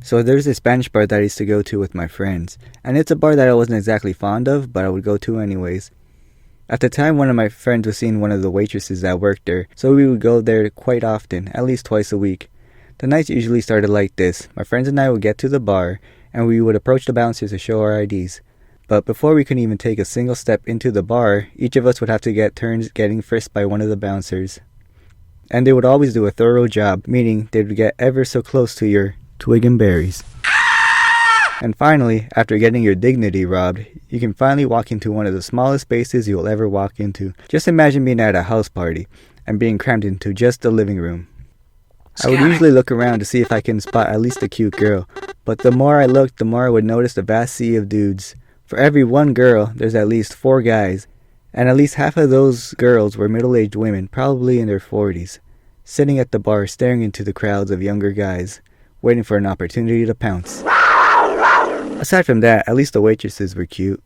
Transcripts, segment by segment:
So there's a Spanish bar that I used to go to with my friends, and it's a bar that I wasn't exactly fond of, but I would go to anyways. At the time, one of my friends was seeing one of the waitresses that worked there, so we would go there quite often, at least twice a week. The nights usually started like this. My friends and I would get to the bar, and we would approach the bouncers to show our IDs. But before we could even take a single step into the bar, each of us would have to get turns getting frisked by one of the bouncers. And they would always do a thorough job, meaning they would get ever so close to your twig and berries. And finally, after getting your dignity robbed, you can finally walk into one of the smallest spaces you will ever walk into. Just imagine being at a house party and being crammed into just the living room. I would usually look around to see if I can spot at least a cute girl, but the more I looked, the more I would notice the vast sea of dudes. For every one girl, there's at least 4 guys, and at least half of those girls were middle-aged women, probably in their 40s, sitting at the bar staring into the crowds of younger guys, waiting for an opportunity to pounce. Aside from that, at least the waitresses were cute,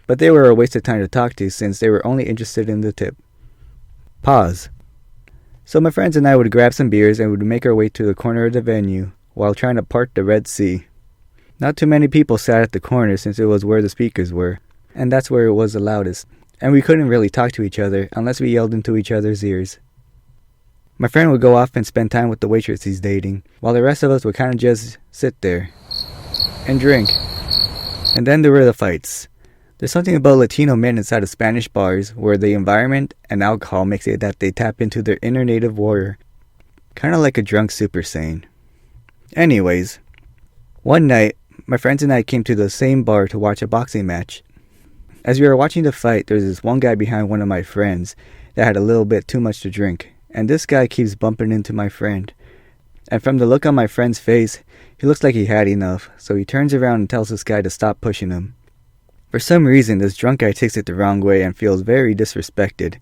but they were a waste of time to talk to since they were only interested in the tip. Pause. So my friends and I would grab some beers and would make our way to the corner of the venue while trying to part the Red Sea. Not too many people sat at the corner since it was where the speakers were, and that's where it was the loudest, and we couldn't really talk to each other unless we yelled into each other's ears. My friend would go off and spend time with the waitress he's dating, while the rest of us would kind of just sit there and drink. And then there were the fights. There's something about Latino men inside of Spanish bars where the environment and alcohol makes it that they tap into their inner native warrior. Kind of like a drunk Super Saiyan. Anyways, one night, my friends and I came to the same bar to watch a boxing match. As we were watching the fight, there was this one guy behind one of my friends that had a little bit too much to drink. And this guy keeps bumping into my friend. And from the look on my friend's face, he looks like he had enough, so he turns around and tells this guy to stop pushing him. For some reason, this drunk guy takes it the wrong way and feels very disrespected,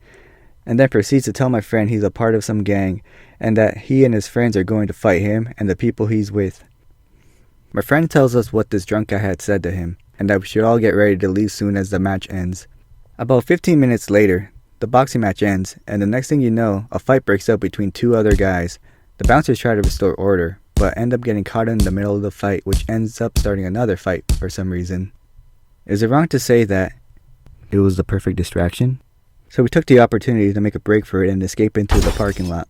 and then proceeds to tell my friend he's a part of some gang, and that he and his friends are going to fight him and the people he's with. My friend tells us what this drunk guy had said to him, and that we should all get ready to leave soon as the match ends. About 15 minutes later, the boxing match ends, and the next thing you know, a fight breaks out between 2 other guys. The bouncers try to restore order, but end up getting caught in the middle of the fight, which ends up starting another fight for some reason. Is it wrong to say that it was the perfect distraction? So we took the opportunity to make a break for it and escape into the parking lot.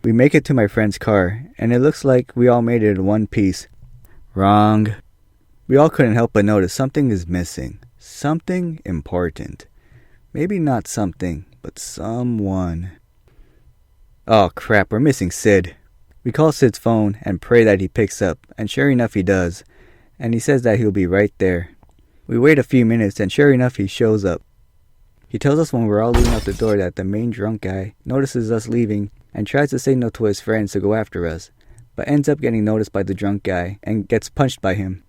We make it to my friend's car, and it looks like we all made it in one piece. Wrong. We all couldn't help but notice something is missing. Something important. Maybe not something, but someone. Oh crap, we're missing Sid. We call Sid's phone and pray that he picks up, and sure enough he does. And he says that he'll be right there. We wait a few minutes and sure enough he shows up. He tells us when we're all leaving out the door that the main drunk guy notices us leaving and tries to signal to his friends to go after us, but ends up getting noticed by the drunk guy and gets punched by him.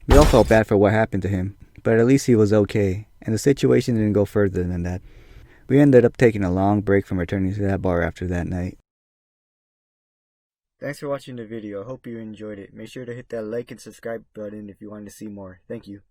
We all felt bad for what happened to him, but at least he was okay, and the situation didn't go further than that. We ended up taking a long break from returning to that bar after that night. Thanks for watching the video. I hope you enjoyed it. Make sure to hit that like and subscribe button if you want to see more. Thank you.